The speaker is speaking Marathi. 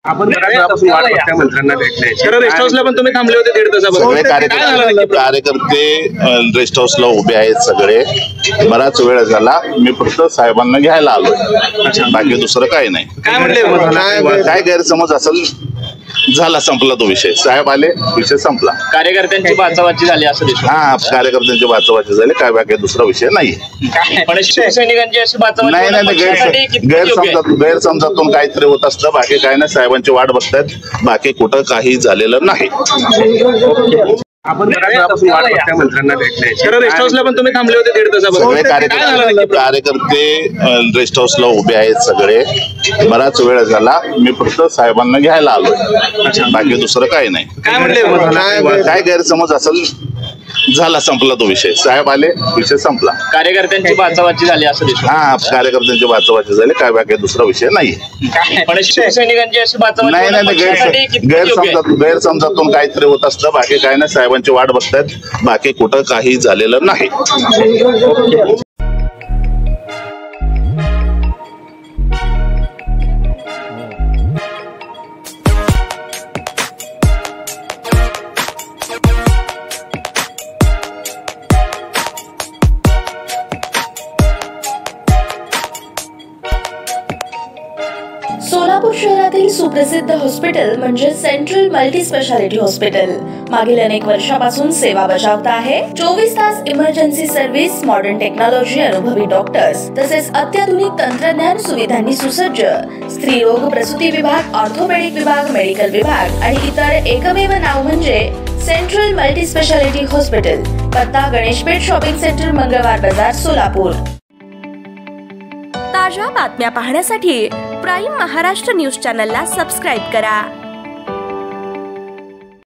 आपण घरापासून वाट बघताय मंत्र्यांना भेटले, खरं रेस्ट हाऊसला पण तुम्ही थांबले होते 1.5 तासापासून. कार्यकर्ते रेस्ट हाऊसला उभे आहेत सगळे. बराच वेळ झाला, मी फक्त साहेबांना घ्यायला आलो, बाकी दुसरं काही नाही. काय म्हटले, काय गैरसमज असेल झाला, संपला तो विषय. साहेब आले, विषय संपला. कार्यकर्त्यांची बाचाबाची झाली असं दिसतं. हा, कार्यकर्त्यांची बाचाबाची झाली, काय बाकी दुसरा विषय नाही. पण शिवसैनिकांची अशी नाही गैरसमजातून काहीतरी होत असतं, बाकी काय नाही. साहेबांची वाट बघतायत, बाकी कुठं काही झालेलं नाही. आपण घरापासून वाट बघताय मंत्र्यांना भेटले, खरं रेस्ट हाऊसला पण तुम्ही थांबले होते 1.5 तासापासून. कार्यकर्ते रेस्ट हाऊसला उभे आहेत सगळे. बराच वेळ झाला, मी फक्त साहेबांना घ्यायला आलो, बाकी दुसरं काही नाही. काय म्हटले, काय गैरसमज असेल झाला, संपला तो विषय. साहेब आले, विषय संपला. कार्यकर्त्यांची बाचाबाची झाली असं दिसतं. हा, कार्यकर्त्यांची बाचाबाची झाली, काय बाकी दुसरा विषय नाही. पण शिवसैनिकांची अशी नाही गैरसमजातून काहीतरी होत असतं, बाकी काय नाही. साहेबांची वाट बघतायत, बाकी कुठं काही झालेलं नाही. सोलापूर शहरातील सुप्रसिद्ध हॉस्पिटल म्हणजे सेंट्रल मल्टी स्पेशालिटी हॉस्पिटल मागील अनेक वर्षापासून सेवा बजावत आहे. 24 तास इमर्जन्सी सर्व्हिस, मॉडर्न टेक्नॉलॉजी, अनुभवी डॉक्टर्स तसेच अत्याधुनिक तंत्रज्ञान सुविधांनी सुसज्ज स्त्रीरोग प्रसूती विभाग, ऑर्थोपेडिक विभाग, मेडिकल विभाग आणि इतर एकमेव नाव म्हणजे सेंट्रल मल्टी स्पेशालिटी हॉस्पिटल. पत्ता गणेशपेठ शॉपिंग सेंटर, मंगळवार बाजार, सोलापूर. ताज्या बातम्या पाहण्यासाठी प्राईम महाराष्ट्र न्यूज चॅनलला सबस्क्राईब करा.